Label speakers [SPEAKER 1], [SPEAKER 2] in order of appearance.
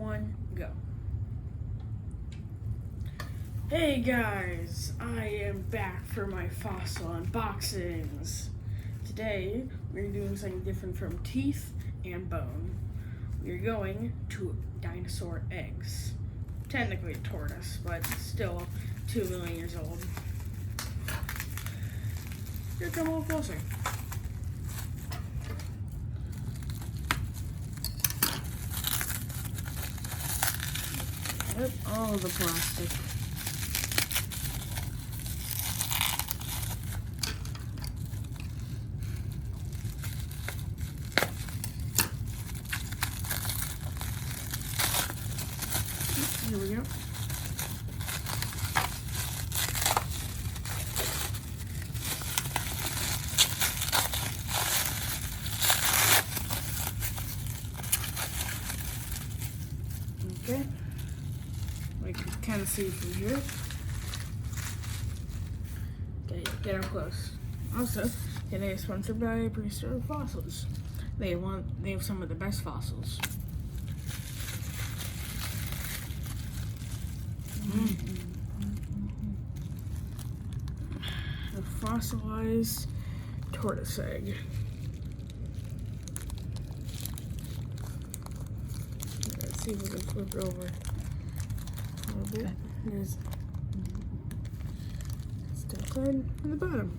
[SPEAKER 1] 1, go. Hey guys, I am back for my fossil unboxings. Today, we're doing something different from teeth and bone. We're going to dinosaur eggs. Technically a tortoise, but still 2 million years old. Here, come a little closer. Yep, all the plastic. Here we go. Okay. We can kind of see from here. Okay, get up close. Also, today is sponsored by Prehistoric Fossils. They have some of the best fossils. A fossilized tortoise egg. Let's see if we can flip it over a little bit. There's still tied on the bottom.